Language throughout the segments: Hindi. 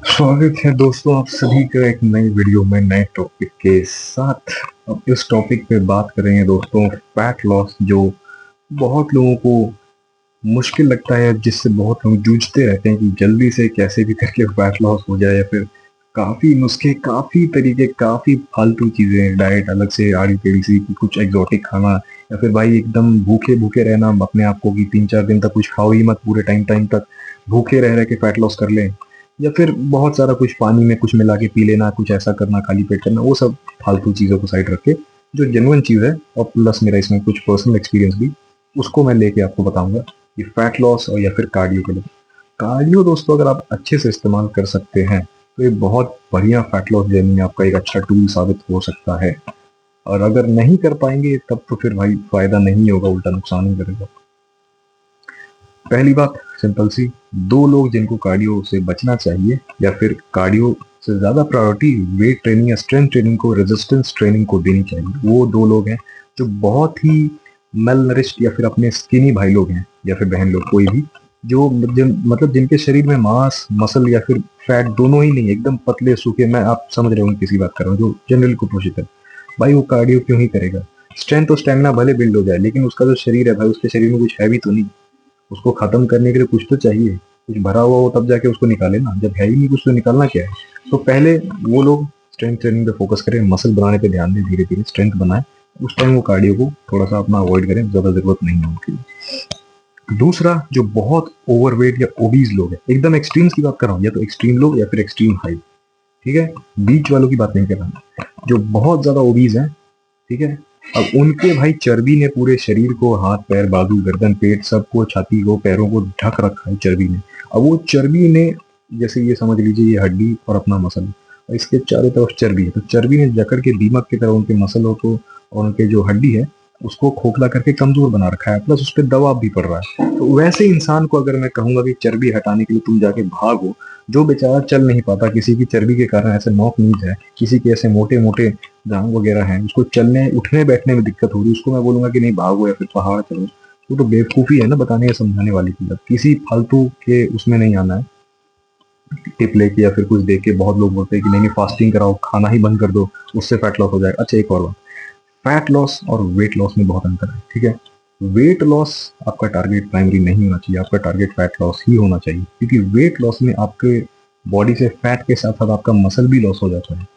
स्वागत है दोस्तों आप सभी का एक नई वीडियो में नए टॉपिक के साथ। अब इस टॉपिक पे बात करेंगे दोस्तों फैट लॉस, जो बहुत लोगों को मुश्किल लगता है, जिससे बहुत लोग जूझते रहते हैं कि जल्दी से कैसे भी करके फैट लॉस हो जाए, या फिर काफी नुस्खे, काफी तरीके, काफी फालतू चीजें, डाइट अलग से आड़ी टेढ़ी सी, कुछ एग्जॉटिक खाना, या फिर भाई एकदम भूखे भूखे रहना अपने आप को कि 3-4 दिन तक कुछ खाओ ही मत, पूरे टाइम टाइम तक भूखे रह रहे के फैट लॉस कर लें, या फिर बहुत सारा कुछ पानी में कुछ मिला के पी लेना, कुछ ऐसा करना, खाली पेट करना, वो सब फालतू चीजों को साइड रख के जो जेन्युइन चीज है, और प्लस मेरा इसमें कुछ पर्सनल एक्सपीरियंस भी, उसको मैं लेके आपको बताऊंगा कि फैट लॉस और या फिर कार्डियो के लिए। कार्डियो दोस्तों अगर आप अच्छे से इस्तेमाल कर सकते हैं तो ये बहुत बढ़िया फैट लॉस जर्नी में आपका एक अच्छा टूल साबित हो सकता है। और अगर नहीं कर पाएंगे तब तो फिर भाई फायदा नहीं होगा, उल्टा नुकसान ही करेगा। पहली बात सिंपल सी, दो लोग जिनको कार्डियो से बचना चाहिए, या फिर कार्डियो से ज्यादा प्रायोरिटी वेट ट्रेनिंग या स्ट्रेंथ ट्रेनिंग को, रेजिस्टेंस ट्रेनिंग को देनी चाहिए, वो दो लोग हैं जो बहुत ही मेल नरिश्ड या फिर अपने स्किनी भाई लोग हैं, या फिर बहन लोग, कोई भी जो मतलब जिनके शरीर में मांस मसल या फिर फैट दोनों ही नहीं है, एकदम पतले सूखे, मैं आप समझ रहे हो किसी बात कर रहा हूँ, जो जनरल कुपोषित है, भाई वो कार्डियो क्यों ही करेगा। स्ट्रेंथ और स्टेमिना भले बिल्ड हो जाए, लेकिन उसका जो शरीर है भाई, उसके शरीर में कुछ है भी तो नहीं, उसको खत्म करने के लिए कुछ तो चाहिए, कुछ भरा हुआ हो तब जाके उसको निकाले ना, जब है ही नहीं कुछ तो निकालना क्या है। तो पहले वो लोग स्ट्रेंथ ट्रेनिंग पे फोकस करें, मसल बनाने पे ध्यान दें, धीरे धीरे स्ट्रेंथ बनाए, उस टाइम वो कार्डियो को थोड़ा सा अपना अवॉइड करें, ज्यादा जरूरत नहीं है उनकी। दूसरा, जो बहुत ओवरवेट या ओबीज लोग हैं, एकदम एक्सट्रीम्स की बात कर रहा हूँ, या तो एक्सट्रीम लोग या फिर एक्सट्रीम हाई, ठीक है, बीच वालों की बात नहीं कर रहा हूँ, जो बहुत ज्यादा ओबीज हैं, ठीक है, अब उनके भाई चर्बी ने पूरे शरीर को, हाथ पैर बाजू गर्दन पेट सबको, छाती को, पैरों को ढक रखा है चर्बी ने। अब वो चर्बी ने, जैसे ये समझ लीजिए ये हड्डी और अपना मसल, और इसके चारों तरफ चर्बी है, तो चर्बी ने जकड़ के दीमक की तरह उनके मसलों को और उनके जो हड्डी है उसको खोखला करके कमजोर बना रखा है, प्लस उस पर दबाव भी पड़ रहा है। तो वैसे इंसान को अगर मैं कहूंगा कि चर्बी हटाने के लिए तुम जाके भागो, जो बेचारा चल नहीं पाता, किसी की चर्बी के कारण ऐसे नॉक नीज है, किसी के ऐसे मोटे मोटे जांग वगैरह हैं, उसको चलने उठने बैठने में दिक्कत हो रही है, उसको मैं बोलूंगा कि नहीं भागो या फिर पहाड़ चलो, वो तो बेवकूफी है ना बताने या समझाने वाली चीज। किसी फालतू के उसमें नहीं आना है, टिप लेके या फिर कुछ देख के। बहुत लोग बोलते हैं कि नहीं नहीं फास्टिंग कराओ, खाना ही बंद कर दो, उससे फैट लॉस हो जाएगा। अच्छा एक और बात, फैट लॉस और वेट लॉस में बहुत अंतर है, ठीक है। वेट लॉस आपका टारगेट प्राइमरी नहीं होना चाहिए, आपका टारगेट फैट लॉस ही होना चाहिए, क्योंकि वेट लॉस में आपके बॉडी से फैट के साथ साथ आपका मसल भी लॉस हो जाता है।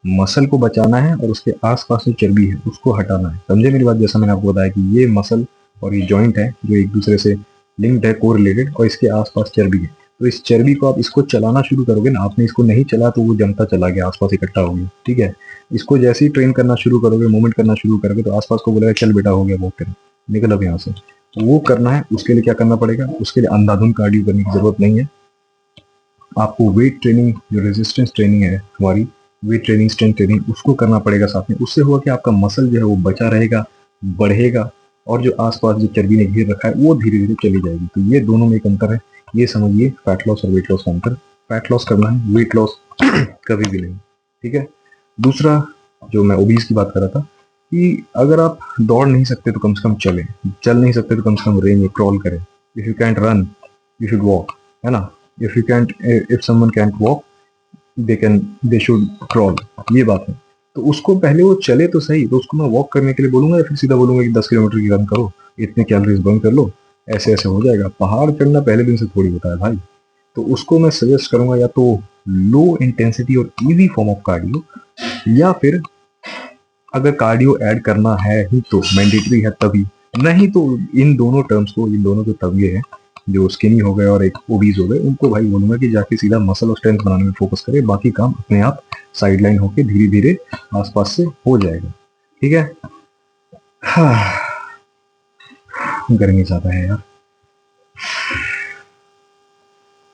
मसल को बचाना है और उसके आसपास जो चर्बी है उसको हटाना है, समझे मेरी बात। जैसा मैंने आपको बताया कि ये मसल और ये जॉइंट है जो एक दूसरे से लिंक्ड है, कोरिलेटेड, और इसके आसपास चर्बी है। तो इस चर्बी को आप इसको चलाना शुरू करोगे ना, आपने इसको नहीं चला तो वो जमता चला गया, आसपास इकट्ठा हो गया, ठीक है। इसको जैसे ही ट्रेन करना शुरू करोगे, मूवमेंट करना शुरू करोगे, तो आसपास को बोलेगा चल बेटा हो गया बहुत तेरा, निकल अब यहाँ से। तो वो करना है, उसके लिए क्या करना पड़ेगा, उसके लिए अंधाधुंध कार्डियो करने की जरूरत नहीं है। आपको वेट ट्रेनिंग, जो रेजिस्टेंस ट्रेनिंग है हमारी, वेट ट्रेनिंग स्ट्रेंथ ट्रेनिंग, उसको करना पड़ेगा साथ में। उससे होगा कि आपका मसल जो है वो बचा रहेगा, बढ़ेगा, और जो आसपास जो चर्बी ने घेर रखा है वो धीरे धीरे चली जाएगी। तो ये दोनों में एक अंतर है, ये समझिए फैट लॉस और वेट लॉस का अंतर। फैट लॉस करना है, वेट लॉस कभी भी नहीं, ठीक है। दूसरा, जो मैं ओबीज की बात कर रहा था, कि अगर आप दौड़ नहीं सकते तो कम से कम चलें, चल नहीं सकते तो कम से कम रेंज में क्रॉल करें। If you can't run you should walk, है ना। If you can't, if someone can't walk they should crawl, ये बात है। तो उसको पहले वो चले तो सही, तो उसको मैं वॉक करने के लिए बोलूंगा, या फिर सीधा बोलूंगा कि 10 किलोमीटर की रन करो, इतने कैलोरीज बर्न कर लो, ऐसे ऐसे हो जाएगा। पहाड़ चढ़ना पहले दिन से थोड़ी होता है भाई। तो उसको मैं सजेस्ट करूंगा या तो लो इंटेंसिटी और इजी फॉर्म ऑफ कार्डियो, या फिर अगर कार्डियो ऐड करना है ही तो मैंडेटरी है तभी, नहीं तो इन दोनों टर्म्स को, इन दोनों जो तगड़े हैं, जो स्किनी हो गए और एक ओबीज हो गए, उनको भाई बोलूंगा कि जाके सीधा मसल और स्ट्रेंथ बनाने में फोकस करे, बाकी काम अपने आप साइडलाइन होके धीरे धीरे आसपास से हो जाएगा, ठीक है। हाँ, गर्मी ज्यादा है यार।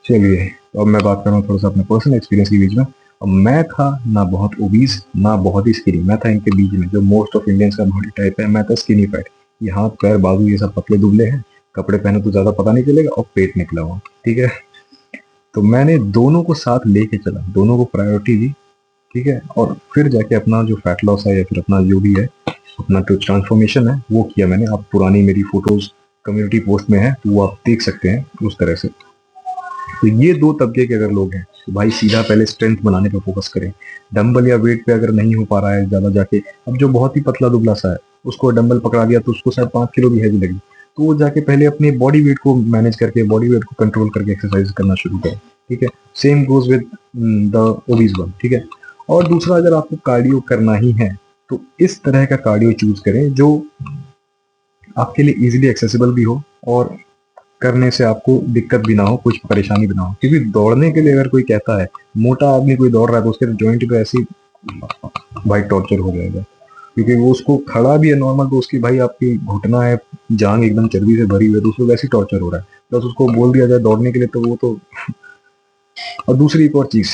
चलिए, तो अब मैं बात कर रहा हूँ थोड़ा सा अपने पर्सनल एक्सपीरियंस के बीच में। अब मैं था ना बहुत ओबीज ना बहुत ही स्किनी, मैं था इनके बीच में, जो मोस्ट ऑफ इंडियंस का बॉडी टाइप है। मैं था स्किनी फैट, ये हाथ पैर बाजू ये सब पतले दुबले हैं, कपड़े पहने तो ज्यादा पता नहीं चलेगा, और पेट निकला हुआ, ठीक है। तो मैंने दोनों को साथ लेके चला, दोनों को प्रायोरिटी दी, ठीक है, और फिर जाके अपना जो फैट लॉस है या फिर अपना जो भी है, अपना जो ट्रांसफॉर्मेशन है वो किया मैंने। आप पुरानी मेरी फोटोज कम्युनिटी पोस्ट में है तो वो आप देख सकते हैं उस तरह से। तो ये दो तबके के अगर लोग हैं तो भाई सीधा पहले स्ट्रेंथ बनाने पे फोकस करें। डंबल या वेट पे अगर नहीं हो पा रहा है ज्यादा जाके, अब जो बहुत ही पतला दुबला सा है उसको डंबल पकड़ा दिया तो उसको शायद 5 किलो भी हैवी लगी, तो वो जाके पहले अपने बॉडी वेट को मैनेज करके, बॉडी वेट को कंट्रोल करके एक्सरसाइज करना शुरू करें। ठीक है, same goes with the obese one. ठीक है, और दूसरा, अगर आपको कार्डियो करना ही है तो इस तरह का कार्डियो चूज करें जो आपके लिए इजीली एक्सेसिबल भी हो और करने से आपको दिक्कत भी ना हो, कुछ परेशानी भी ना हो। क्योंकि दौड़ने के लिए अगर कोई कहता है, मोटा आदमी कोई दौड़ रहा है तो उसके जॉइंट पे ऐसी भाई टॉर्चर हो जाएगा, क्योंकि वो उसको खड़ा भी है नॉर्मल तो उसकी भाई आपकी घुटना है, जांग एकदम चर्बी से भरी हुई है तो उसको वैसे टॉर्चर हो रहा है, प्लस उसको बोल दिया जाए दौड़ने के लिए तो वो तो। और दूसरी एक और चीज,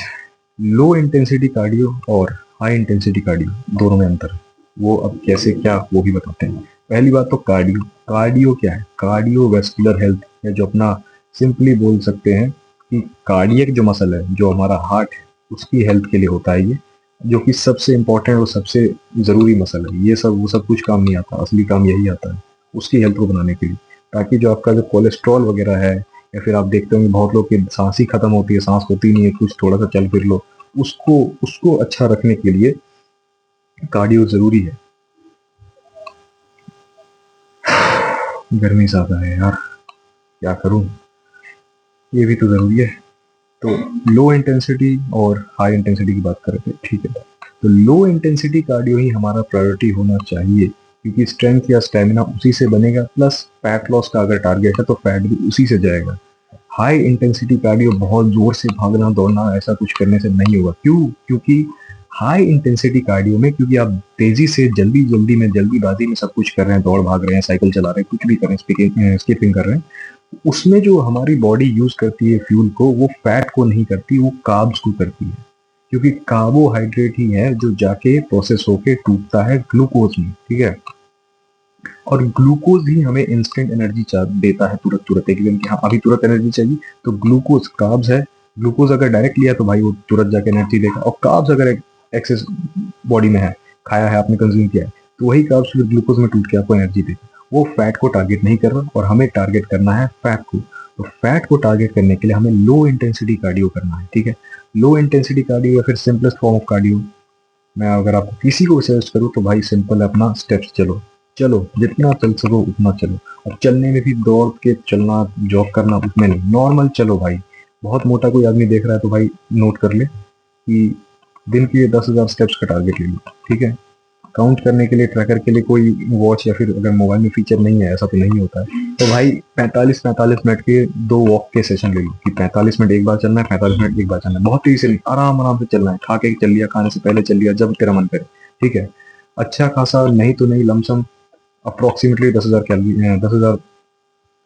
लो इंटेंसिटी कार्डियो और हाई इंटेंसिटी कार्डियो दोनों में अंतर है। वो अब कैसे क्या वो भी बताते हैं। पहली बात तो कार्डियो, कार्डियो क्या है? कार्डियोवैस्कुलर हेल्थ, या जो अपना सिंपली बोल सकते हैं कि कार्डियक जो मसल है, जो हमारा हार्ट है, उसकी हेल्थ के लिए होता है ये, जो कि सबसे इंपॉर्टेंट और सबसे जरूरी मसल है। ये सब वो सब कुछ काम नहीं आता, असली काम यही आता है उसकी हेल्थ को बनाने के लिए, ताकि जो आपका जो कोलेस्ट्रॉल वगैरह है, या फिर आप देखते होंगे बहुत लोग की सांस ही खत्म होती है, सांस होती नहीं है, कुछ थोड़ा सा चल फिर लो, उसको उसको अच्छा रखने के लिए कार्डियो जरूरी है। गर्मी ज्यादा है यार, क्या करूं, ये भी तो जरूरी है। तो लो इंटेंसिटी और हाई इंटेंसिटी की बात करें थे, ठीक है। तो लो इंटेंसिटी कार्डियो ही हमारा प्रायोरिटी होना चाहिए, क्योंकि स्ट्रेंथ या स्टेमिना उसी से बनेगा, प्लस फैट लॉस का अगर टारगेट है तो फैट भी उसी से जाएगा। हाई इंटेंसिटी कार्डियो बहुत जोर से भागना दौड़ना ऐसा कुछ करने से नहीं होगा। क्यों? क्योंकि हाई इंटेंसिटी कार्डियो में, क्योंकि आप तेजी से जल्दी जल्दी में जल्दीबाजी में सब कुछ कर रहे हैं, दौड़ भाग रहे हैं, साइकिल चला रहे हैं, कुछ भी कर रहे हैं, स्किपिंग कर रहे हैं, उसमें जो हमारी बॉडी यूज करती है फ्यूल को, वो फैट को नहीं करती, वो कार्ब्स को करती है। क्योंकि कार्बोहाइड्रेट ही है जो जाके प्रोसेस होके टूटता है ग्लूकोज में। ठीक है, और ग्लूकोज ही हमें इंस्टेंट एनर्जी देता है तुरंत तुरंत, एकदम कि हाँ अभी तुरंत एनर्जी चाहिए, तो ग्लूकोज कार्ब्स है। ग्लूकोज अगर डायरेक्ट लिया तो भाई वो तुरंत जाके एनर्जी देगा, और कार्ब्स अगर एक्सेस बॉडी में है, खाया है आपने, कंज्यूम किया है, तो वही कार्ब्स फिर ग्लूकोज में टूट के आपको एनर्जी देगा। वो फैट को टारगेट नहीं कर रहा, और हमें टारगेट करना है फैट को। तो फैट को टारगेट करने के लिए हमें लो इंटेंसिटी कार्डियो करना है। ठीक है, लो इंटेंसिटी कार्डियो या फिर सिंपलेस्ट फॉर्म ऑफ कार्डियो, मैं अगर आपको किसी को सजेस्ट करूँ तो भाई सिंपल है, अपना स्टेप्स चलो, चलो जितना चल सको उतना चलो। और चलने में भी दौड़ के चलना, जॉग करना उसमें नहीं, नॉर्मल चलो भाई। बहुत मोटा कोई आदमी देख रहा है तो भाई नोट कर ले कि दिन के 10,000 स्टेप्स का टारगेट ले लो। ठीक है, काउंट करने के लिए, ट्रैकर के लिए कोई वॉच या फिर अगर मोबाइल में फीचर नहीं है, ऐसा तो नहीं होता है, तो भाई 45-45 मिनट के 2 वॉक के सेशन ले लो, कि 45 मिनट एक बार चलना है, 45 मिनट एक बार चलना है। बहुत तेजी से नहीं, आराम आराम से चलना है, खा के चल लिया, खाने से पहले चल लिया, जब तेरा मन करे। ठीक है, अच्छा खासा नहीं तो नहीं, लमसम अप्रोक्सीमेटली 10,000 कैलोरी, 10,000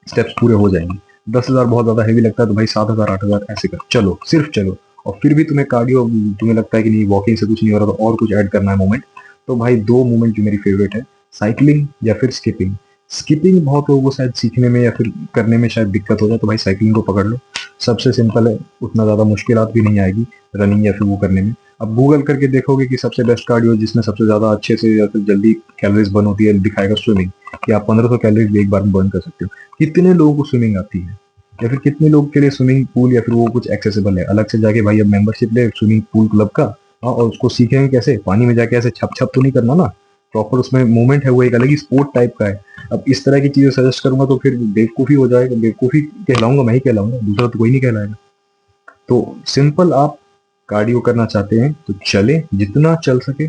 स्टेप्स पूरे हो जाएंगे। 10,000 बहुत ज्यादा हैवी लगता है तो भाई 7,000 8,000 ऐसे कर चलो, सिर्फ चलो। और फिर भी तुम्हें कार्डियो, तुम्हें लगता है कि नहीं वॉकिंग से कुछ नहीं हो रहा तो और कुछ ऐड करना है मूवमेंट, तो भाई 2 मूवमेंट जो मेरी फेवरेट है, साइकिलिंग या फिर स्किपिंग। स्किपिंग बहुत लोगों को शायद सीखने में या फिर करने में शायद दिक्कत हो जाए, तो भाई साइकिलिंग को पकड़ लो, सबसे सिंपल है, उतना ज्यादा मुश्किलात भी नहीं आएगी रनिंग या फिर वो करने में। अब गूगल करके देखोगे कि सबसे बेस्ट कार्डियो जिसमें सबसे ज्यादा अच्छे से या फिर जल्दी कैलोरीज बर्न होती है, दिखाएगा स्विमिंग, कि आप 1500 कैलोरीज एक बार में बर्न कर सकते हो। कितने लोगों को स्विमिंग आती है, या फिर कितने लोग के लिए स्विमिंग पूल या फिर वो कुछ एक्सेसिबल है, अलग से जाके भाई अब मेंबरशिप ले स्विमिंग पूल क्लब का। हाँ, और उसको सीखेंगे कैसे, पानी में जाके ऐसे छप छप तो नहीं करना ना, प्रॉपर उसमें मूवमेंट है, वो एक अलग ही स्पोर्ट टाइप का है। अब इस तरह की चीजें सजेस्ट करूंगा तो फिर बेवकूफी हो जाएगा, बेवकूफी कहलाऊंगा, मैं ही कहलाऊंगा, दूसरा तो कोई नहीं कहलाएगा। तो सिंपल, आप कार्डियो करना चाहते हैं तो चले जितना चल सके।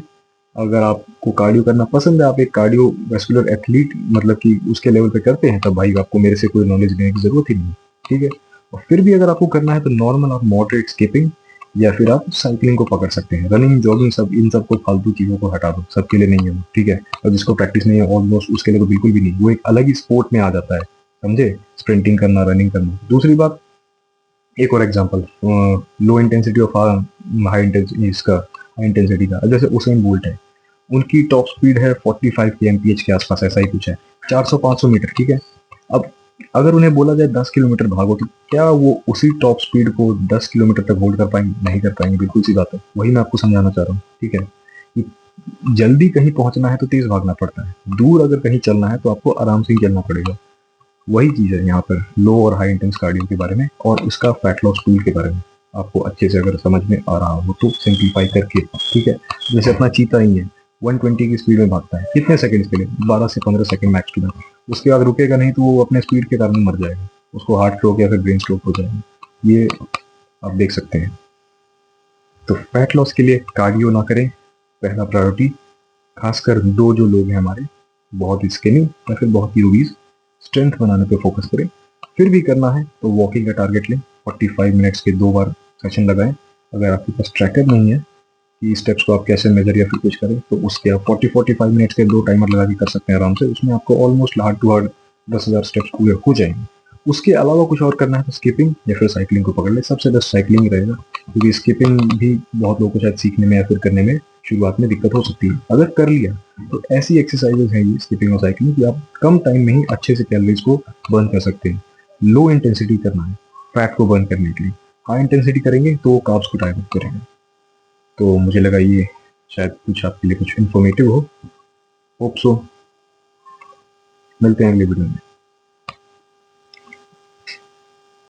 अगर आपको कार्डियो करना पसंद है, आप एक कार्डियो वेस्कुलर एथलीट मतलब कि उसके लेवल पे करते हैं, तब भाई आपको मेरे से कोई नॉलेज लेने की जरूरत ही नहीं है। ठीक है, और फिर भी अगर आपको करना है तो नॉर्मल आप मॉडरेट स्किपिंग या फिर आप साइकिलिंग को पकड़ सकते हैं। रनिंग जॉगिंग सब, इन सबको फालतू चीजों को हटा दो, सबके लिए नहीं है वो। ठीक है, और जिसको प्रैक्टिस नहीं है ऑलमोस्ट उसके लिए तो बिल्कुल भी नहीं, वो एक अलग ही स्पोर्ट में आ जाता है, समझे, स्प्रिंटिंग करना, रनिंग करना। दूसरी बात, एक और example, low intensity of high intensity, इसका हाई इंटेंसिटी का, जैसे उसेन बोल्ट है, उनकी टॉप स्पीड है 45 kmph के आसपास, ऐसा ही कुछ है, 400-500 मीटर। ठीक है, अब अगर उन्हें बोला जाए 10 किलोमीटर भागो, तो क्या वो उसी टॉप स्पीड को 10 किलोमीटर तक होल्ड कर पाएंगे? नहीं कर पाएंगे, बिल्कुल सी बात है, वही मैं आपको समझाना चाह रहा हूँ। ठीक है, कि जल्दी कहीं पहुंचना है तो तेज भागना पड़ता है, दूर अगर कहीं चलना है तो आपको आराम से ही चलना पड़ेगा। वही चीज़ है यहाँ पर लो और हाई इंटेंस कार्डियो के बारे में और इसका फैट लॉस टूल के बारे में। आपको अच्छे से अगर समझ में आ रहा हो तो सिंप्लीफाई करके, ठीक है। जैसे अपना चीता ही है, 120 की स्पीड में भागता है कितने सेकंड्स के लिए, 12 से 15 सेकंड मैक्स टू मैक्स। उसके बाद रुकेगा नहीं तो वो अपने स्पीड के कारण मर जाएगा, उसको हार्ट स्ट्रोक या फिर ब्रेन स्ट्रोक हो जाएगा। ये आप देख सकते हैं। तो फैट लॉस के लिए कार्डियो ना करें, पहला प्रायोरिटी। खासकर दो जो लोग हैं हमारे, बहुत ही स्किनी या फिर बहुत ही ओबीज, स्ट्रेंथ बनाने पे फोकस करें। फिर भी करना है तो वॉकिंग का टारगेट लें, 45 मिनट्स के 2 बार सेशन लगाएं। अगर आपके पास ट्रैकर नहीं है कि स्टेप्स को आप कैसे मेजर या फिर कुछ करें, तो उसके आप 40-45 मिनट्स के 2 टाइमर लगा के कर सकते हैं आराम से। उसमें आपको almost hard to hard 10,000 steps पूरे हो जाएंगे। उसके अलावा कुछ और करना है तो स्किपिंग या फिर साइकिलिंग को पकड़ ले, सबसे बेस्ट साइकिलिंग रहेगा, क्योंकि स्किपिंग भी बहुत लोगों को शायद सीखने में या फिर करने में शुरुआत में दिक्कत हो सकती है। अगर कर लिया तो ऐसी एक्सरसाइजेज हैं ये स्किपिंग और साइकिलिंग कि आप कम टाइम में ही अच्छे से कैलोरीज को बर्न कर सकते हैं। लो इंटेंसिटी करना है फैट को बर्न करने के लिए, हाई इंटेंसिटी करेंगे तो वो कार्ब्स को टारगेट करेंगे। तो मुझे लगा ये शायद कुछ आपके लिए कुछ इन्फॉर्मेटिव हो। Hope so. मिलते हैं अगले वीडियो में।